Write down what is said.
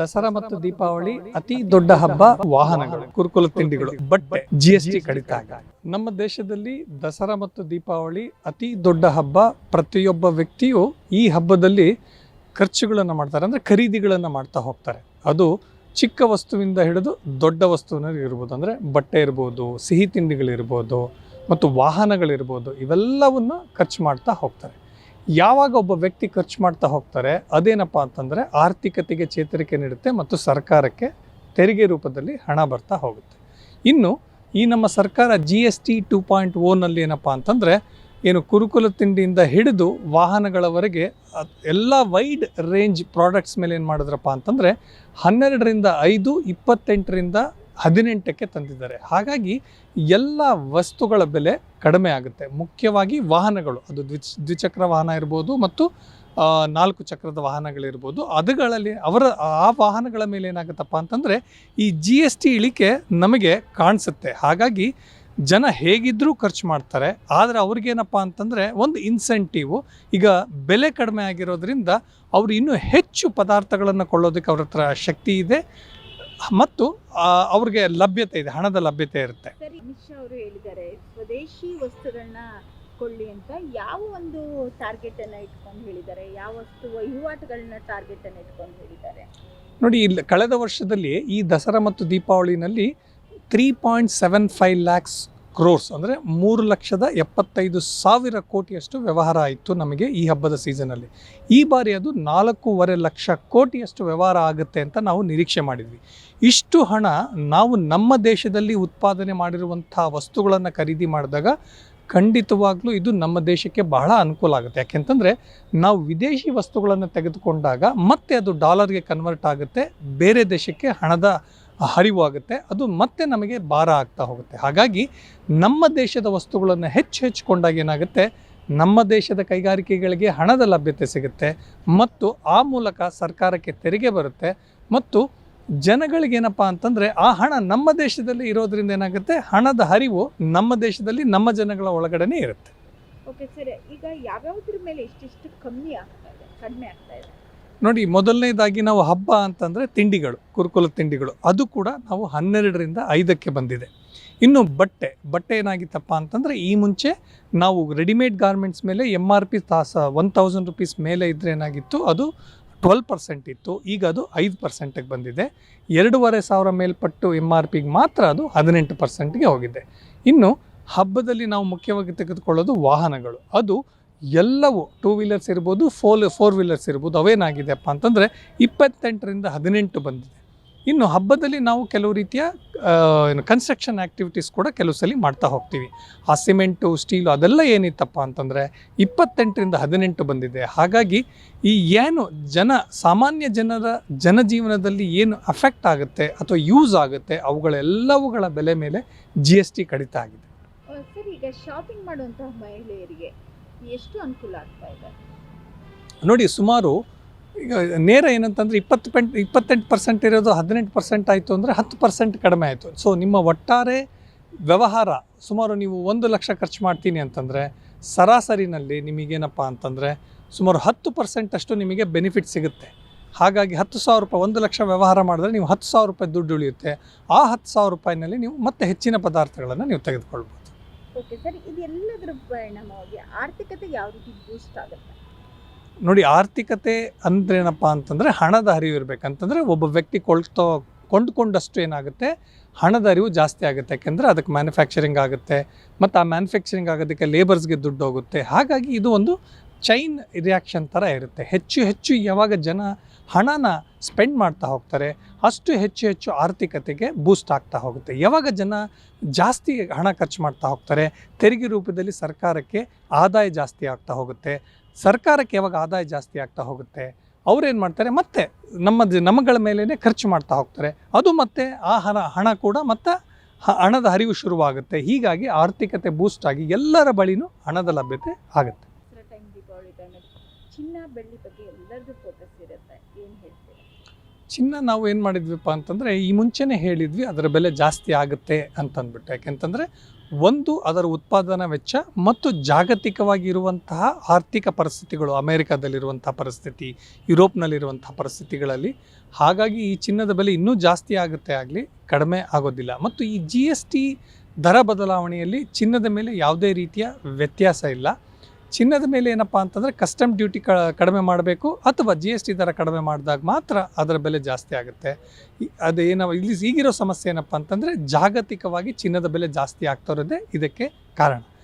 ದಸರಾ ಮತ್ತು ದೀಪಾವಳಿ ಅತಿ ದೊಡ್ಡ ಹಬ್ಬ. ವಾಹನಗಳು, ಕುರುಕುಲ ತಿಂಡಿಗಳು, ಬಟ್ಟೆ, GST ಕಡಿತ ಆಗಿದೆ. ನಮ್ಮ ದೇಶದಲ್ಲಿ ದಸರಾ ಮತ್ತು ದೀಪಾವಳಿ ಅತಿ ದೊಡ್ಡ ಹಬ್ಬ. ಪ್ರತಿಯೊಬ್ಬ ವ್ಯಕ್ತಿಯು ಈ ಹಬ್ಬದಲ್ಲಿ ಖರ್ಚುಗಳನ್ನು ಮಾಡ್ತಾರೆ, ಅಂದರೆ ಖರೀದಿಗಳನ್ನು ಮಾಡ್ತಾ ಹೋಗ್ತಾರೆ. ಅದು ಚಿಕ್ಕ ವಸ್ತುವಿಂದ ಹಿಡಿದು ದೊಡ್ಡ ವಸ್ತುವಿನಲ್ಲಿ ಇರ್ಬೋದು, ಅಂದರೆ ಬಟ್ಟೆ ಇರ್ಬೋದು, ಸಿಹಿ ತಿಂಡಿಗಳಿರ್ಬೋದು ಮತ್ತು ವಾಹನಗಳಿರ್ಬೋದು, ಇವೆಲ್ಲವನ್ನು ಖರ್ಚು ಮಾಡ್ತಾ ಹೋಗ್ತಾರೆ. ಯಾವಾಗ ಒಬ್ಬ ವ್ಯಕ್ತಿ ಖರ್ಚು ಮಾಡ್ತಾ ಹೋಗ್ತಾರೆ, ಅದೇನಪ್ಪ ಅಂತಂದರೆ ಆರ್ಥಿಕತೆಗೆ ಚೇತರಿಕೆ ನೀಡುತ್ತೆ ಮತ್ತು ಸರ್ಕಾರಕ್ಕೆ ತೆರಿಗೆ ರೂಪದಲ್ಲಿ ಹಣ ಬರ್ತಾ ಹೋಗುತ್ತೆ. ಇನ್ನು ಈ ನಮ್ಮ ಸರ್ಕಾರ GST 2.0ನಲ್ಲಿ ಏನಪ್ಪ ಅಂತಂದರೆ, ಏನು ಕುರುಕುಲ ತಿಂಡಿಯಿಂದ ಹಿಡಿದು ವಾಹನಗಳವರೆಗೆ ಎಲ್ಲ ವೈಡ್ ರೇಂಜ್ ಪ್ರಾಡಕ್ಟ್ಸ್ ಮೇಲೆ ಏನು ಮಾಡಿದ್ರಪ್ಪ ಅಂತಂದರೆ 12ರಿಂದ 5, 28ರಿಂದ 18ಕ್ಕೆ ತಂದಿದ್ದಾರೆ. ಹಾಗಾಗಿ ಎಲ್ಲ ವಸ್ತುಗಳ ಬೆಲೆ ಕಡಿಮೆ ಆಗುತ್ತೆ. ಮುಖ್ಯವಾಗಿ ವಾಹನಗಳು, ಅದು ದ್ವಿಚಕ್ರ ವಾಹನ ಇರ್ಬೋದು ಮತ್ತು 4 ಚಕ್ರದ ವಾಹನಗಳಿರ್ಬೋದು, ಅದುಗಳಲ್ಲಿ ಆ ವಾಹನಗಳ ಮೇಲೆ ಏನಾಗುತ್ತಪ್ಪ ಅಂತಂದರೆ ಈ GST ಇಳಿಕೆ ನಮಗೆ ಕಾಣಿಸುತ್ತೆ. ಹಾಗಾಗಿ ಜನ ಹೇಗಿದ್ದರೂ ಖರ್ಚು ಮಾಡ್ತಾರೆ. ಆದರೆ ಅವ್ರಿಗೇನಪ್ಪ ಅಂತಂದರೆ ಒಂದು ಇನ್ಸೆಂಟಿವು, ಈಗ ಬೆಲೆ ಕಡಿಮೆ ಆಗಿರೋದ್ರಿಂದ ಅವರು ಇನ್ನೂ ಹೆಚ್ಚು ಪದಾರ್ಥಗಳನ್ನು ಕೊಳ್ಳೋದಕ್ಕೆ ಅವ್ರ ಹತ್ರ ಶಕ್ತಿ ಇದೆ ಮತ್ತು ಅವ್ರಿಗೆ ಲಭ್ಯತೆ ಇದೆ, ಹಣದ ಲಭ್ಯತೆ ಇರುತ್ತೆ. ಸರಿ, ಅಮಿತ್ ಶಾ ಅವರು ಹೇಳಿದ್ದಾರೆ ಸ್ವದೇಶಿ ವಸ್ತುಗಳನ್ನ ಕೊಳ್ಳಿ ಅಂತ. ಯಾವ ಒಂದು ಟಾರ್ಗೆಟ್ ಅನ್ನ ಇಟ್ಕೊಂಡು ಹೇಳಿದ್ದಾರೆ? ಯಾವ ವಸ್ತು ವಹಿವಾಟುಗಳನ್ನ ಟಾರ್ಗೆಟ್ ಅನ್ನ ಇಟ್ಕೊಂಡು ಹೇಳಿದ್ದಾರೆ? ನೋಡಿ, ಇಲ್ಲಿ ಕಳೆದ ವರ್ಷದಲ್ಲಿ ಈ ದಸರಾ ಮತ್ತು ದೀಪಾವಳಿನಲ್ಲಿ 3.75 lakhs crores ಅಂದರೆ 3,75,000 ಕೋಟಿಯಷ್ಟು ವ್ಯವಹಾರ ಆಯಿತು ನಮಗೆ ಈ ಹಬ್ಬದ ಸೀಸನಲ್ಲಿ. ಈ ಬಾರಿ ಅದು 4.5 ಲಕ್ಷ ಕೋಟಿಯಷ್ಟು ವ್ಯವಹಾರ ಆಗುತ್ತೆ ಅಂತ ನಾವು ನಿರೀಕ್ಷೆ ಮಾಡಿದ್ವಿ. ಇಷ್ಟು ಹಣ ನಾವು ನಮ್ಮ ದೇಶದಲ್ಲಿ ಉತ್ಪಾದನೆ ಮಾಡಿರುವಂಥ ವಸ್ತುಗಳನ್ನು ಖರೀದಿ ಮಾಡಿದಾಗ ಖಂಡಿತವಾಗ್ಲೂ ಇದು ನಮ್ಮ ದೇಶಕ್ಕೆ ಬಹಳ ಅನುಕೂಲ ಆಗುತ್ತೆ. ಯಾಕೆಂತಂದರೆ ನಾವು ವಿದೇಶಿ ವಸ್ತುಗಳನ್ನು ತೆಗೆದುಕೊಂಡಾಗ ಮತ್ತೆ ಅದು ಡಾಲರ್ಗೆ ಕನ್ವರ್ಟ್ ಆಗುತ್ತೆ, ಬೇರೆ ದೇಶಕ್ಕೆ ಹಣದ ಹರಿವು ಆಗುತ್ತೆ, ಅದು ಮತ್ತೆ ನಮಗೆ ಭಾರ ಆಗ್ತಾ ಹೋಗುತ್ತೆ. ಹಾಗಾಗಿ ನಮ್ಮ ದೇಶದ ವಸ್ತುಗಳನ್ನು ಹೆಚ್ಚು ಕೊಂಡಾಗ ಏನಾಗುತ್ತೆ, ನಮ್ಮ ದೇಶದ ಕೈಗಾರಿಕೆಗಳಿಗೆ ಹಣದ ಲಭ್ಯತೆ ಸಿಗುತ್ತೆ ಮತ್ತು ಆ ಮೂಲಕ ಸರ್ಕಾರಕ್ಕೆ ತೆರಿಗೆ ಬರುತ್ತೆ ಮತ್ತು ಜನಗಳಿಗೇನಪ್ಪ ಅಂತಂದರೆ ಆ ಹಣ ನಮ್ಮ ದೇಶದಲ್ಲಿ ಇರೋದ್ರಿಂದ ಏನಾಗುತ್ತೆ, ಹಣದ ಹರಿವು ನಮ್ಮ ದೇಶದಲ್ಲಿ ನಮ್ಮ ಜನಗಳ ಒಳಗಡೆನೇ ಇರುತ್ತೆ. ಓಕೆ ಸರ್, ಈಗ ಯಾವ್ಯಾವ್ದ್ರ ಮೇಲೆ ಇಷ್ಟಿಷ್ಟು ಕಡಿಮೆ ಆಗ್ತಾ ಇದೆ? ನೋಡಿ, ಮೊದಲನೇದಾಗಿ ನಾವು ಹಬ್ಬ ಅಂತಂದರೆ ತಿಂಡಿಗಳು, ಕುರುಕುಲ ತಿಂಡಿಗಳು, ಅದು ಕೂಡ ನಾವು 12ರಿಂದ 5ಕ್ಕೆ ಬಂದಿದೆ. ಇನ್ನು ಬಟ್ಟೆ ಏನಾಗಿತ್ತಪ್ಪ ಅಂತಂದರೆ, ಈ ಮುಂಚೆ ನಾವು ರೆಡಿಮೇಡ್ ಗಾರ್ಮೆಂಟ್ಸ್ ಮೇಲೆ MRP 1000 ರೂಪೀಸ್ ಮೇಲೆ ಇದ್ದರೆ ಏನಾಗಿತ್ತು, ಅದು 12% ಇತ್ತು. ಈಗ ಅದು 5%ಗೆ ಬಂದಿದೆ. 2,500 ಮೇಲ್ಪಟ್ಟು MRPಗೆ ಮಾತ್ರ ಅದು 18%ಗೆ ಹೋಗಿದೆ. ಇನ್ನು ಹಬ್ಬದಲ್ಲಿ ನಾವು ಮುಖ್ಯವಾಗಿ ತೆಗೆದುಕೊಳ್ಳೋದು ವಾಹನಗಳು. ಅದು ಎಲ್ಲವೂ 2 ವೀಲರ್ಸ್ ಇರ್ಬೋದು, 4 ವೀಲರ್ಸ್ ಇರ್ಬೋದು, ಅವೇನಾಗಿದೆಯಪ್ಪ ಅಂತಂದರೆ 28ರಿಂದ 18 ಬಂದಿದೆ. ಇನ್ನು ಹಬ್ಬದಲ್ಲಿ ನಾವು ಕೆಲವು ರೀತಿಯ ಕನ್ಸ್ಟ್ರಕ್ಷನ್ ಆ್ಯಕ್ಟಿವಿಟೀಸ್ ಕೂಡ ಕೆಲವು ಸಲ ಮಾಡ್ತಾ ಹೋಗ್ತೀವಿ. ಆ ಸಿಮೆಂಟು, ಸ್ಟೀಲು ಅದೆಲ್ಲ ಏನಿತ್ತಪ್ಪ ಅಂತಂದರೆ 28ರಿಂದ 18 ಬಂದಿದೆ. ಹಾಗಾಗಿ ಈ ಏನು ಸಾಮಾನ್ಯ ಜನರ ಜನಜೀವನದಲ್ಲಿ ಏನು ಅಫೆಕ್ಟ್ ಆಗುತ್ತೆ ಅಥವಾ ಯೂಸ್ ಆಗುತ್ತೆ, ಅವುಗಳೆಲ್ಲವುಗಳ ಬೆಲೆ ಮೇಲೆ GST ಕಡಿತ ಆಗಿದೆ. ಸರ್, ಈಗ ಶಾಪಿಂಗ್ ಮಾಡುವಂತಹ ಮಹಿಳೆಯರಿಗೆ ಎಷ್ಟು ಅನುಕೂಲ ಆಗ್ತಾ ಇದೆ? ನೋಡಿ, ಸುಮಾರು ಈಗ ನೇರ ಏನಂತಂದರೆ 28% ಇರೋದು 18% ಆಯಿತು ಅಂದರೆ 10% ಕಡಿಮೆ ಆಯಿತು. ಸೊ ನಿಮ್ಮ ಒಟ್ಟಾರೆ ವ್ಯವಹಾರ ಸುಮಾರು ನೀವು 1 ಲಕ್ಷ ಖರ್ಚು ಮಾಡ್ತೀನಿ ಅಂತಂದರೆ ಸರಾಸರಿನಲ್ಲಿ ನಿಮಗೇನಪ್ಪ ಅಂತಂದರೆ ಸುಮಾರು 10% ಅಷ್ಟು ನಿಮಗೆ ಬೆನಿಫಿಟ್ ಸಿಗುತ್ತೆ. ಹಾಗಾಗಿ 10,000 ರೂಪಾಯಿ 1 ಲಕ್ಷ ವ್ಯವಹಾರ ಮಾಡಿದ್ರೆ ನೀವು 10,000 ರೂಪಾಯಿ ದುಡ್ಡು ಉಳಿಯುತ್ತೆ. ಆ 10,000 ರೂಪಾಯಿನಲ್ಲಿ ನೀವು ಮತ್ತೆ ಹೆಚ್ಚಿನ ಪದಾರ್ಥಗಳನ್ನು ನೀವು ತೆಗೆದುಕೊಳ್ಬೋದು. ಓಕೆ ಸರ್, ಇದೆಲ್ಲದರ ಪರಿಣಾಮವಾಗಿ ಆರ್ಥಿಕತೆ ಯಾವ ರೀತಿ ಬೂಸ್ಟ್ ಆಗುತ್ತೆ? ನೋಡಿ, ಆರ್ಥಿಕತೆ ಅಂದ್ರೆ ಏನಪ್ಪ ಅಂತಂದರೆ ಹಣದ ಹರಿವು ಇರಬೇಕಂತಂದರೆ ಒಬ್ಬ ವ್ಯಕ್ತಿ ಕೊಂಡುಕೊಂಡಷ್ಟು ಏನಾಗುತ್ತೆ, ಹಣದ ಹರಿವು ಜಾಸ್ತಿ ಆಗುತ್ತೆ. ಯಾಕೆಂದರೆ ಅದಕ್ಕೆ ಮ್ಯಾನುಫ್ಯಾಕ್ಚರಿಂಗ್ ಆಗುತ್ತೆ ಮತ್ತು ಆ ಮ್ಯಾನುಫ್ಯಾಕ್ಚರಿಂಗ್ ಆಗೋದಕ್ಕೆ ಲೇಬರ್ಸ್ಗೆ ದುಡ್ಡು ಹೋಗುತ್ತೆ. ಹಾಗಾಗಿ ಇದು ಒಂದು ಚೈನ್ ರಿಯಾಕ್ಷನ್ ಥರ ಇರುತ್ತೆ. ಹೆಚ್ಚು ಯಾವಾಗ ಜನ ಹಣನ ಸ್ಪೆಂಡ್ ಮಾಡ್ತಾ ಹೋಗ್ತಾರೆ, ಅಷ್ಟು ಹೆಚ್ಚು ಆರ್ಥಿಕತೆಗೆ ಬೂಸ್ಟ್ ಆಗ್ತಾ ಹೋಗುತ್ತೆ. ಯಾವಾಗ ಜನ ಜಾಸ್ತಿ ಹಣ ಖರ್ಚು ಮಾಡ್ತಾ ಹೋಗ್ತಾರೆ, ತೆರಿಗೆ ರೂಪದಲ್ಲಿ ಸರ್ಕಾರಕ್ಕೆ ಆದಾಯ ಜಾಸ್ತಿ ಆಗ್ತಾ ಹೋಗುತ್ತೆ. ಸರ್ಕಾರಕ್ಕೆ ಯಾವಾಗ ಆದಾಯ ಜಾಸ್ತಿ ಆಗ್ತಾ ಹೋಗುತ್ತೆ, ಅವರೇನು ಮಾಡ್ತಾರೆ, ಮತ್ತೆ ನಮ್ಮಗಳ ಮೇಲೇ ಖರ್ಚು ಮಾಡ್ತಾ ಹೋಗ್ತಾರೆ. ಅದು ಮತ್ತೆ ಆ ಹಣ ಕೂಡ ಮತ್ತೆ ಹಣದ ಹರಿವು ಶುರುವಾಗುತ್ತೆ. ಹೀಗಾಗಿ ಆರ್ಥಿಕತೆ ಬೂಸ್ಟ್ ಆಗಿ ಎಲ್ಲರ ಬಳಿನೂ ಹಣದ ಲಭ್ಯತೆ ಆಗುತ್ತೆ. ದೀಪಾವಳಿ ಟೈಮಲ್ಲಿ ಚಿನ್ನ ಬೆಳ್ಳಿ ಬಗ್ಗೆ ಎಲ್ಲರದ್ದು ಫೋಕಸ್ ಇರುತ್ತೆ, ಏನು ಹೇಳ್ತೀರಾ? ಚಿನ್ನ ನಾವು ಏನು ಮಾಡಿದ್ವಿಪ್ಪ ಅಂತಂದರೆ ಈ ಮುಂಚೆನೇ ಹೇಳಿದ್ವಿ ಅದರ ಬೆಲೆ ಜಾಸ್ತಿ ಆಗುತ್ತೆ ಅಂತಂದ್ಬಿಟ್ಟು. ಯಾಕೆಂತಂದರೆ ಒಂದು ಅದರ ಉತ್ಪಾದನಾ ವೆಚ್ಚ ಮತ್ತು ಜಾಗತಿಕವಾಗಿ ಇರುವಂತಹ ಆರ್ಥಿಕ ಪರಿಸ್ಥಿತಿಗಳು, ಅಮೇರಿಕಾದಲ್ಲಿರುವಂಥ ಪರಿಸ್ಥಿತಿ, ಯುರೋಪ್ನಲ್ಲಿರುವಂಥ ಪರಿಸ್ಥಿತಿಗಳಲ್ಲಿ, ಹಾಗಾಗಿ ಈ ಚಿನ್ನದ ಬೆಲೆ ಇನ್ನೂ ಜಾಸ್ತಿ ಆಗುತ್ತೆ ಆಗಲಿ ಕಡಿಮೆ ಆಗೋದಿಲ್ಲ. ಮತ್ತು ಈ GST ದರ ಬದಲಾವಣೆಯಲ್ಲಿ ಚಿನ್ನದ ಮೇಲೆ ಯಾವುದೇ ರೀತಿಯ ವ್ಯತ್ಯಾಸ ಇಲ್ಲ. ಚಿನ್ನದ ಮೇಲೆ ಏನಪ್ಪ ಅಂತಂದರೆ ಕಸ್ಟಮ್ ಡ್ಯೂಟಿ ಕಡಿಮೆ ಮಾಡಬೇಕು ಅಥವಾ GST ದರ ಕಡಿಮೆ ಮಾಡಿದಾಗ ಮಾತ್ರ ಅದರ ಬೆಲೆ ಜಾಸ್ತಿ ಆಗುತ್ತೆ. ಅದೇನೋ ಇಲ್ಲಿ ಈಗಿರೋ ಸಮಸ್ಯೆ ಏನಪ್ಪ ಅಂತಂದರೆ ಜಾಗತಿಕವಾಗಿ ಚಿನ್ನದ ಬೆಲೆ ಜಾಸ್ತಿ ಆಗ್ತಾ ಇರೋದೇ ಇದಕ್ಕೆ ಕಾರಣ.